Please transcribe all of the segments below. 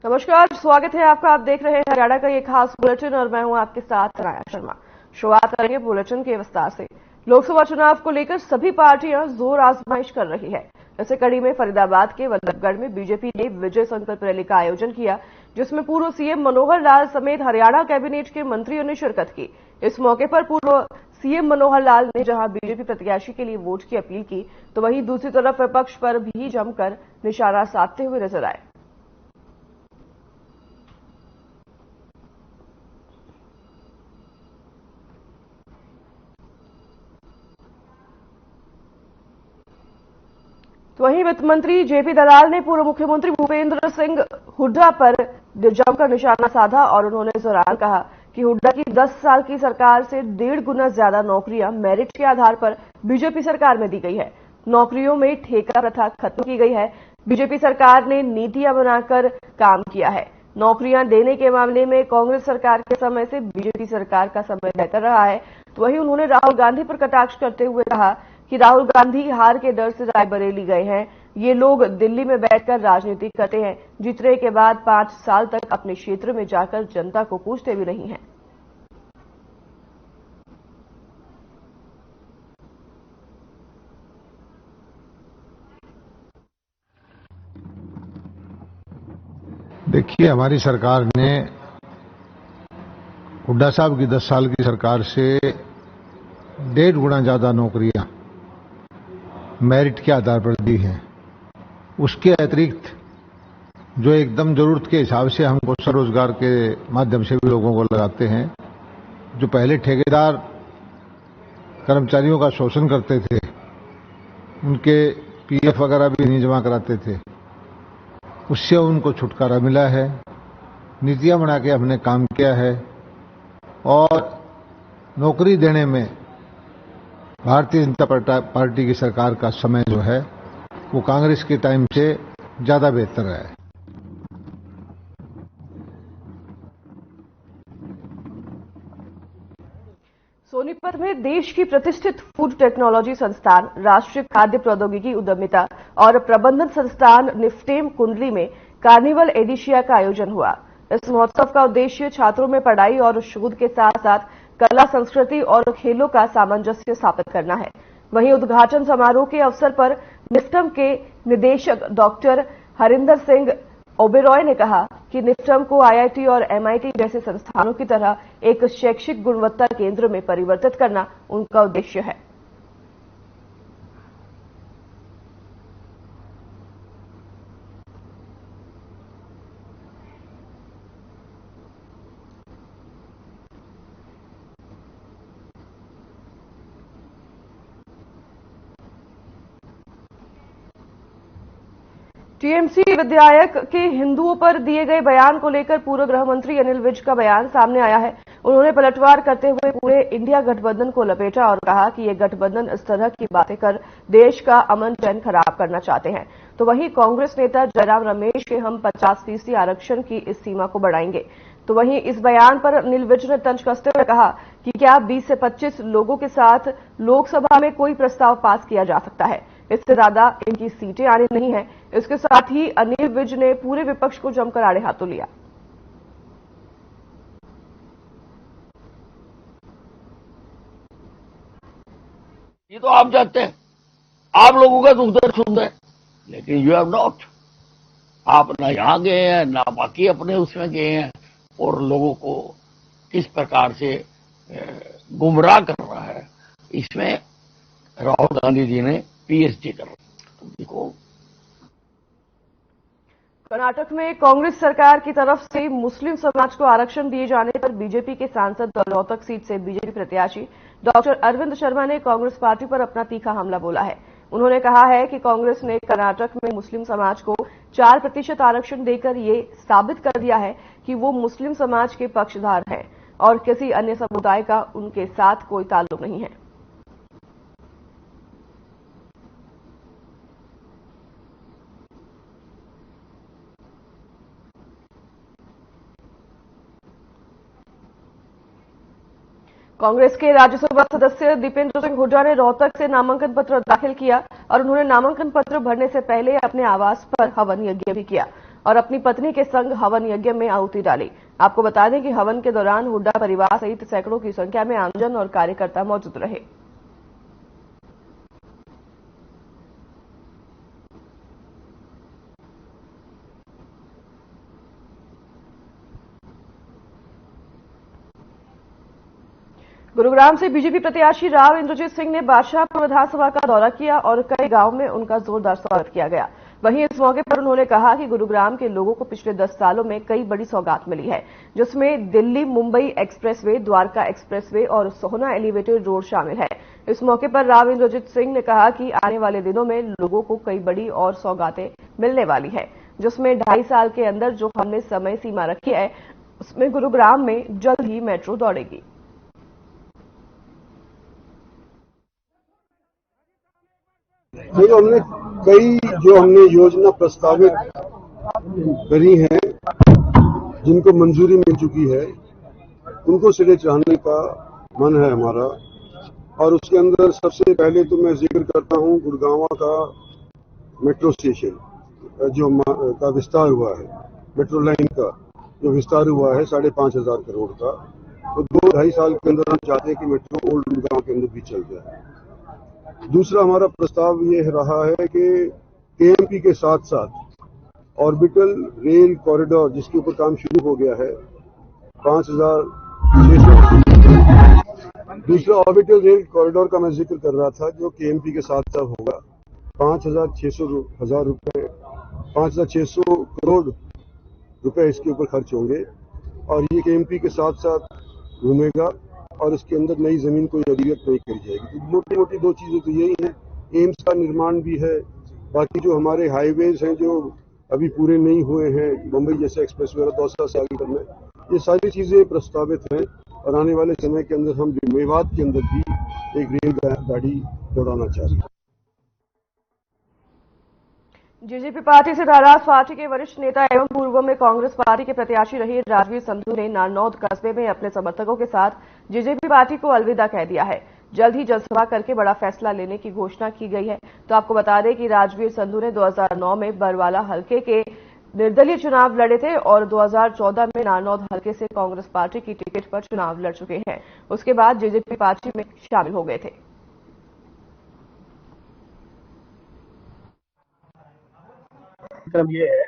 नमस्कार, स्वागत है आपका। आप देख रहे हैं हरियाणा का ये खास बुलेटिन और मैं हूं आपके साथ राया शर्मा। शुरुआत करेंगे बुलेटिन के विस्तार से। लोकसभा चुनाव को लेकर सभी पार्टियां जोर आजमाइश कर रही है। इसी कड़ी में फरीदाबाद के वल्लभगढ़ में बीजेपी ने विजय संकल्प रैली का आयोजन किया, जिसमें पूर्व सीएम मनोहर लाल समेत हरियाणा कैबिनेट के मंत्रियों ने शिरकत की। इस मौके पर पूर्व सीएम मनोहर लाल ने जहां बीजेपी प्रत्याशी के लिए वोट की अपील की, तो वहीं दूसरी तरफ विपक्ष पर भी जमकर निशाना साधते हुए नजर आए। तो वहीं वित्त मंत्री जेपी दलाल ने पूर्व मुख्यमंत्री भूपेंद्र सिंह हुड्डा पर जमकर निशाना साधा और उन्होंने इस दौरान कहा कि हुड्डा की 10 साल की सरकार से 1.5 गुना ज्यादा नौकरियां मेरिट के आधार पर बीजेपी सरकार में दी गई है। नौकरियों में ठेका प्रथा खत्म की गई है। बीजेपी सरकार ने नीतियां बनाकर काम किया है। नौकरियां देने के मामले में कांग्रेस सरकार के समय से बीजेपी सरकार का समय बेहतर रहा है। तो वहीं उन्होंने राहुल गांधी पर कटाक्ष करते हुए कहा कि राहुल गांधी हार के डर से रायबरेली गए हैं। ये लोग दिल्ली में बैठकर राजनीति करते हैं, जीतने के बाद 5 साल तक अपने क्षेत्र में जाकर जनता को पूछते भी नहीं हैं। देखिए, हमारी सरकार ने हुड्डा साहब की 10 साल की सरकार से 1.5 गुना ज्यादा नौकरियां मेरिट के आधार पर दी हैं। उसके अतिरिक्त जो एकदम जरूरत के हिसाब से हमको स्वरोजगार के माध्यम से भी लोगों को लगाते हैं, जो पहले ठेकेदार कर्मचारियों का शोषण करते थे, उनके पीएफ वगैरह भी नहीं जमा कराते थे, उससे उनको छुटकारा मिला है। नीतियां बना के हमने काम किया है और नौकरी देने में भारतीय जनता पार्टी की सरकार का समय जो है वो कांग्रेस के टाइम से ज्यादा बेहतर है। सोनीपत में देश की प्रतिष्ठित फूड टेक्नोलॉजी संस्थान, राष्ट्रीय खाद्य प्रौद्योगिकी उद्यमिता और प्रबंधन संस्थान निफ्टेम कुंडली में कार्निवल एडिशिया का आयोजन हुआ। इस महोत्सव का उद्देश्य छात्रों में पढ़ाई और शोध के साथ साथ कला, संस्कृति और खेलों का सामंजस्य स्थापित करना है। वहीं उद्घाटन समारोह के अवसर पर निफ्टम के निदेशक डॉक्टर हरिंदर सिंह ओबेरॉय ने कहा कि निफ्टम को आईआईटी और एमआईटी जैसे संस्थानों की तरह एक शैक्षिक गुणवत्ता केंद्र में परिवर्तित करना उनका उद्देश्य है। टीएमसी विधायक के हिंदुओं पर दिए गए बयान को लेकर पूर्व गृह मंत्री अनिल विज का बयान सामने आया है। उन्होंने पलटवार करते हुए पूरे इंडिया गठबंधन को लपेटा और कहा कि ये गठबंधन इस तरह की बातें कर देश का अमन चैन खराब करना चाहते हैं। तो वहीं कांग्रेस नेता जयराम रमेश के हम 50% आरक्षण की इस सीमा को बढ़ाएंगे। तो वहीं इस बयान पर अनिल विज ने तंज कसते हुए कहा कि क्या 20 से 25 लोगों के साथ लोकसभा में कोई प्रस्ताव पास किया जा सकता है? इससे ज्यादा इनकी सीटें आनी नहीं है। इसके साथ ही अनिल विज ने पूरे विपक्ष को जमकर आड़े हाथों लिया। ये तो आप जानते हैं, आप लोगों का दुख दर्द सुन रहे, लेकिन यू हैव नॉट। आप ना यहां गए हैं ना बाकी अपने उसमें गए हैं और लोगों को किस प्रकार से गुमराह कर रहा है, इसमें राहुल गांधी जी ने पीएचडी कर रहा। देखो, कर्नाटक में कांग्रेस सरकार की तरफ से मुस्लिम समाज को आरक्षण दिए जाने पर बीजेपी के सांसद और रोहतक सीट से बीजेपी प्रत्याशी डॉक्टर अरविंद शर्मा ने कांग्रेस पार्टी पर अपना तीखा हमला बोला है। उन्होंने कहा है कि कांग्रेस ने कर्नाटक में मुस्लिम समाज को 4% आरक्षण देकर ये साबित कर दिया है कि वो मुस्लिम समाज के पक्षधर हैं और किसी अन्य समुदाय का उनके साथ कोई ताल्लुक नहीं है। कांग्रेस के राज्यसभा सदस्य दीपेंद्र सिंह हुड्डा ने रोहतक से नामांकन पत्र दाखिल किया और उन्होंने नामांकन पत्र भरने से पहले अपने आवास पर हवन यज्ञ भी किया। और अपनी पत्नी के संग हवन यज्ञ में आहुति डाली। आपको बता दें कि हवन के दौरान हुड्डा परिवार सहित सैकड़ों की संख्या में आमजन और कार्यकर्ता मौजूद रहे। गुरुग्राम से बीजेपी प्रत्याशी राव इंद्रजीत सिंह ने बादशाहपुर विधानसभा का दौरा किया और कई गांव में उनका जोरदार स्वागत किया गया। वहीं इस मौके पर उन्होंने कहा कि गुरुग्राम के लोगों को पिछले 10 सालों में कई बड़ी सौगात मिली है, जिसमें दिल्ली मुंबई एक्सप्रेसवे, द्वारका एक्सप्रेसवे और सोहना एलिवेटेड रोड शामिल है। इस मौके पर राव इंद्रजीत सिंह ने कहा कि आने वाले दिनों में लोगों को कई बड़ी और सौगातें मिलने वाली है, जिसमें 2.5 साल के अंदर जो हमने समय सीमा रखी है उसमें गुरुग्राम में जल्द ही मेट्रो दौड़ेगी। देखो, हमने योजना प्रस्तावित करी है, जिनको मंजूरी मिल चुकी है, उनको सिरे चढ़ाने का मन है हमारा। और उसके अंदर सबसे पहले तो मैं जिक्र करता हूं गुड़गांव का मेट्रो स्टेशन जो का विस्तार हुआ है, मेट्रो लाइन का जो विस्तार हुआ है 5,500 करोड़ का, तो 2-2.5 साल के अंदर हम चाहते हैं कि मेट्रो ओल्ड गुड़गांव के अंदर भी चल जाए। दूसरा हमारा प्रस्ताव ये रहा है कि केएमपी के साथ साथ ऑर्बिटल रेल कॉरिडोर जिसके ऊपर काम शुरू हो गया है 5,600। दूसरा ऑर्बिटल रेल कॉरिडोर का मैं जिक्र कर रहा था जो केएमपी के साथ साथ होगा 5,600 करोड़ रुपए इसके ऊपर खर्च होंगे और ये केएमपी के साथ साथ घूमेगा और इसके अंदर नई जमीन कोई अधिगत नहीं करी जाएगी। तो मोटी मोटी 2 चीजें तो यही हैं। एम्स का निर्माण भी है, बाकी जो हमारे हाईवेज हैं जो अभी पूरे नहीं हुए हैं, मुंबई जैसे एक्सप्रेसवे वाला 2 साल आगे करना है, ये सारी चीजें प्रस्तावित हैं और आने वाले समय के अंदर हम मेवात के अंदर भी एक रेलगाड़ी दौड़ाना चाहते हैं। जेजेपी पार्टी से नाराज पार्टी के वरिष्ठ नेता एवं पूर्व में कांग्रेस पार्टी के प्रत्याशी रहे राजवीर संधू ने नारनौद कस्बे में अपने समर्थकों के साथ जेजेपी पार्टी को अलविदा कह दिया है। जल्द ही जनसभा करके बड़ा फैसला लेने की घोषणा की गई है। तो आपको बता दें कि राजवीर संधू ने 2009 में बरवाला हल्के के निर्दलीय चुनाव लड़े थे और 2014 में नारनौद हल्के से कांग्रेस पार्टी की टिकट पर चुनाव लड़ चुके हैं। उसके बाद जेजेपी पार्टी में शामिल हो गए थे। क्रम ये है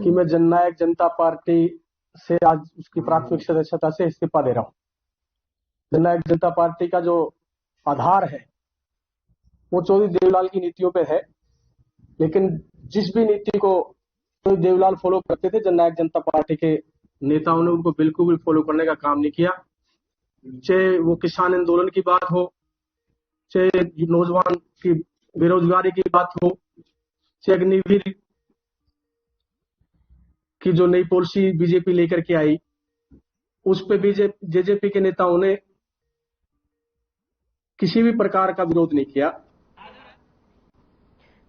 कि मैं जननायक जनता पार्टी से आज उसकी प्राथमिक सदस्यता से इस्तीफा दे रहा हूं। जननायक जनता पार्टी का जो आधार है वो चौधरी देवलाल की नीतियों पे है, लेकिन जिस भी नीति को चौधरी देवलाल फॉलो करते थे जननायक जनता पार्टी के नेताओं ने उनको बिल्कुल भी फॉलो करने का काम नहीं किया। चाहे वो किसान आंदोलन की बात हो, चाहे नौजवान की बेरोजगारी की बात हो, चाहे अग्निवीर की जो नई पॉलिसी बीजेपी लेकर के आई उस पे जेजेपी के नेताओं ने किसी भी प्रकार का विरोध नहीं किया।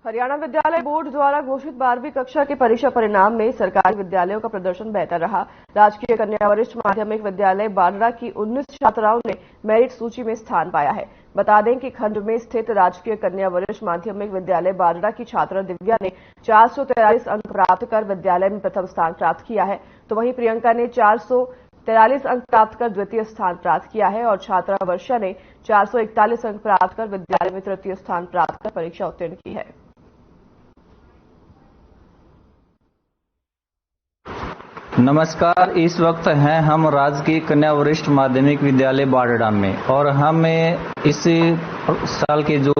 हरियाणा विद्यालय बोर्ड द्वारा घोषित 12वीं कक्षा के परीक्षा परिणाम में सरकारी विद्यालयों का प्रदर्शन बेहतर रहा। राजकीय कन्या वरिष्ठ माध्यमिक विद्यालय बाडरा की 19 छात्राओं ने मेरिट सूची में स्थान पाया है। बता दें कि खंड में स्थित राजकीय कन्या वरिष्ठ माध्यमिक विद्यालय बाडरा की छात्रा दिव्या ने 443 अंक प्राप्त कर विद्यालय में प्रथम स्थान प्राप्त किया है, तो वहीं प्रियंका ने 443 अंक प्राप्त कर द्वितीय स्थान प्राप्त किया है और छात्रा वर्षा ने 441 अंक प्राप्त कर विद्यालय में तृतीय स्थान प्राप्त कर परीक्षा उत्तीर्ण की है। नमस्कार, इस वक्त हैं हम राजकीय कन्या वरिष्ठ माध्यमिक विद्यालय बाडरा में और हमें इस साल के जो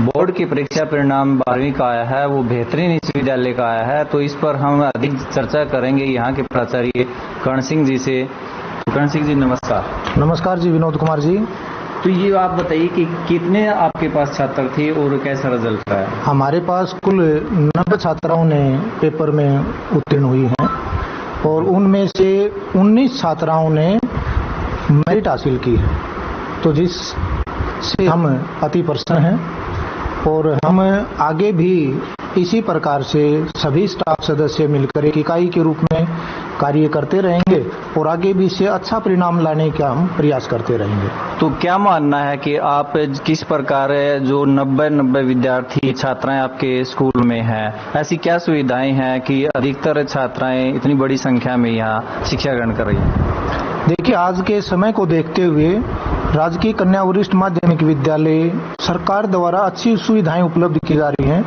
बोर्ड की परीक्षा परिणाम 12वीं का आया है वो बेहतरीन इस विद्यालय का आया है। तो इस पर हम अधिक चर्चा करेंगे यहाँ के प्राचार्य कर्ण सिंह जी से। कर्ण सिंह जी नमस्कार। नमस्कार जी, विनोद कुमार जी। तो ये आप बताइए कि कितने आपके पास छात्र थे और कैसा रिजल्ट रहा है? हमारे पास कुल 90 छात्राओं ने पेपर में उत्तीर्ण हुई हैं और उनमें से 19 छात्राओं ने मेरिट हासिल की है, तो जिससे हम अति प्रसन्न हैं और हम आगे भी इसी प्रकार से सभी स्टाफ सदस्य मिलकर एक इकाई के रूप में कार्य करते रहेंगे और आगे भी इससे अच्छा परिणाम लाने का हम प्रयास करते रहेंगे। तो क्या मानना है कि आप किस प्रकार जो 90 विद्यार्थी छात्राएं आपके स्कूल में हैं, ऐसी क्या सुविधाएं हैं कि अधिकतर छात्राएं इतनी बड़ी संख्या में यहाँ शिक्षा ग्रहण कर रही हैं? देखिए, आज के समय को देखते हुए राजकीय कन्या वरिष्ठ माध्यमिक विद्यालय सरकार द्वारा अच्छी सुविधाएं उपलब्ध की जा रही हैं।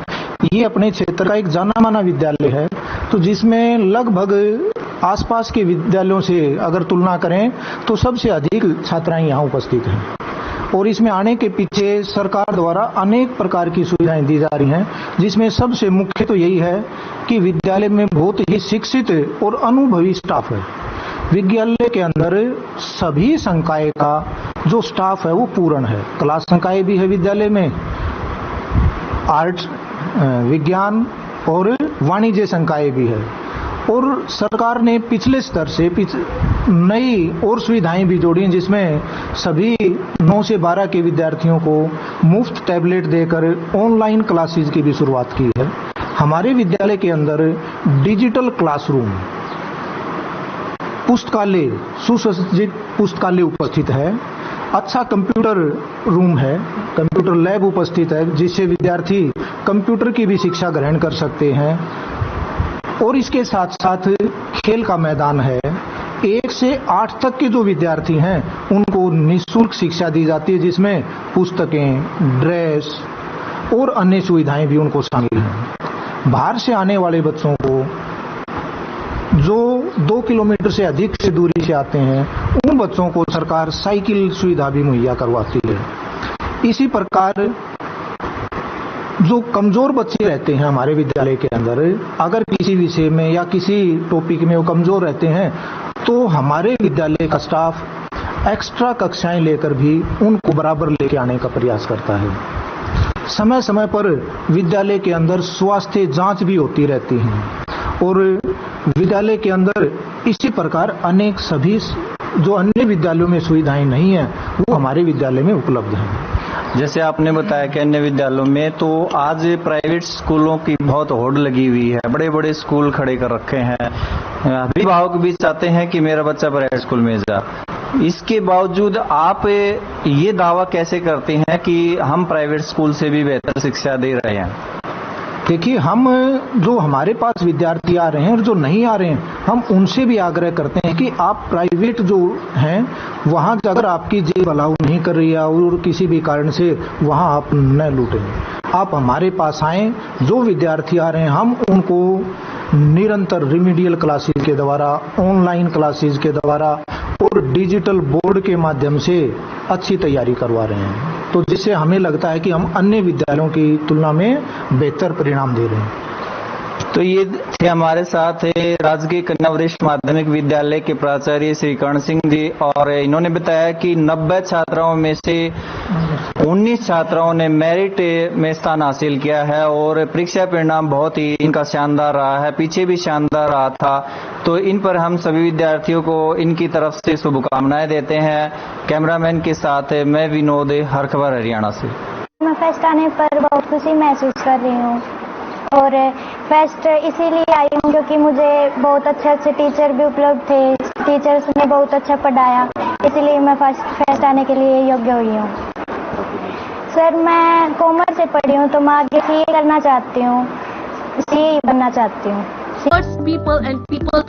ये अपने क्षेत्र का एक जाना माना विद्यालय है, तो जिसमें लगभग आसपास के विद्यालयों से अगर तुलना करें तो सबसे अधिक छात्राएं यहाँ उपस्थित हैं। और इसमें आने के पीछे सरकार द्वारा अनेक प्रकार की सुविधाएं दी जा रही हैं, जिसमें सबसे मुख्य तो यही है कि विद्यालय में बहुत ही शिक्षित और अनुभवी स्टाफ है। विद्यालय के अंदर सभी संकाय का जो स्टाफ है वो पूर्ण है। कला संकाय भी है विद्यालय में, आर्ट्स, विज्ञान और वाणिज्य संकाय भी है। और सरकार ने पिछले स्तर से नई और सुविधाएं भी जोड़ी, जिसमें सभी 9 से 12 के विद्यार्थियों को मुफ्त टैबलेट देकर ऑनलाइन क्लासेस की भी शुरुआत की है। हमारे विद्यालय के अंदर डिजिटल क्लासरूम, पुस्तकालय, सुसज्जित पुस्तकालय उपस्थित है, अच्छा कंप्यूटर रूम है, कंप्यूटर लैब उपस्थित है, जिससे विद्यार्थी कंप्यूटर की भी शिक्षा ग्रहण कर सकते हैं। और इसके साथ साथ खेल का मैदान है। 1 से 8 तक के जो विद्यार्थी हैं उनको निःशुल्क शिक्षा दी जाती है, जिसमें पुस्तकें, ड्रेस और अन्य सुविधाएं भी उनको शामिल हैं। बाहर से आने वाले बच्चों को जो 2 किलोमीटर से अधिक से दूरी से आते हैं, उन बच्चों को सरकार साइकिल सुविधा भी मुहैया करवाती है। इसी प्रकार जो कमजोर बच्चे रहते हैं हमारे विद्यालय के अंदर, अगर किसी विषय में या किसी टॉपिक में वो कमजोर रहते हैं, तो हमारे विद्यालय का स्टाफ एक्स्ट्रा कक्षाएं लेकर भी उनको बराबर लेके आने का प्रयास करता है। समय समय पर विद्यालय के अंदर स्वास्थ्य जांच भी होती रहती है और विद्यालय के अंदर इसी प्रकार अनेक सभी जो अन्य विद्यालयों में सुविधाएं नहीं है वो हमारे विद्यालय में उपलब्ध है। जैसे आपने बताया कि अन्य विद्यालयों में तो आज प्राइवेट स्कूलों की बहुत होड़ लगी हुई है, बड़े बड़े स्कूल खड़े कर रखे हैं, अभिभावक भी चाहते हैं कि मेरा बच्चा प्राइवेट स्कूल में जा। इसके बावजूद आप ये दावा कैसे करते हैं कि हम प्राइवेट स्कूल से भी बेहतर शिक्षा दे रहे हैं? देखिए, हम जो हमारे पास विद्यार्थी आ रहे हैं और जो नहीं आ रहे हैं, हम उनसे भी आग्रह करते हैं कि आप प्राइवेट जो हैं वहां अगर आपकी जेब अलाउ नहीं कर रही है और किसी भी कारण से वहां आप न लूटें, आप हमारे पास आएं। जो विद्यार्थी आ रहे हैं हम उनको निरंतर रिमीडियल क्लासेस के द्वारा, ऑनलाइन क्लासेस के द्वारा और डिजिटल बोर्ड के माध्यम से अच्छी तैयारी करवा रहे हैं, तो जिससे हमें लगता है कि हम अन्य विद्यालयों की तुलना में बेहतर परिणाम दे रहे हैं। तो ये थे हमारे साथ राजकीय कन्या वरिष्ठ माध्यमिक विद्यालय के प्राचार्य श्री कर्ण सिंह जी, और इन्होंने बताया कि 90 छात्राओं में से 19 छात्राओं ने मेरिट में स्थान हासिल किया है और परीक्षा परिणाम बहुत ही इनका शानदार रहा है, पीछे भी शानदार रहा था। तो इन पर हम सभी विद्यार्थियों को इनकी तरफ से शुभकामनाएं देते हैं। कैमरामैन के साथ मैं विनोद, हर खबर हरियाणा से। मैं फर्स्ट आने पर बहुत खुशी महसूस कर रही हूँ और फर्स्ट इसीलिए आई हूँ क्योंकि मुझे बहुत अच्छे टीचर भी उपलब्ध थे, टीचर्स ने बहुत अच्छा पढ़ाया, इसलिए मैं फर्स्ट आने के लिए योग्य हुई हूँ। सर, मैं कॉमर्स से पढ़ी हूँ तो मैं आगे सीए करना चाहती हूँ, सीए बनना चाहती हूँ। People and people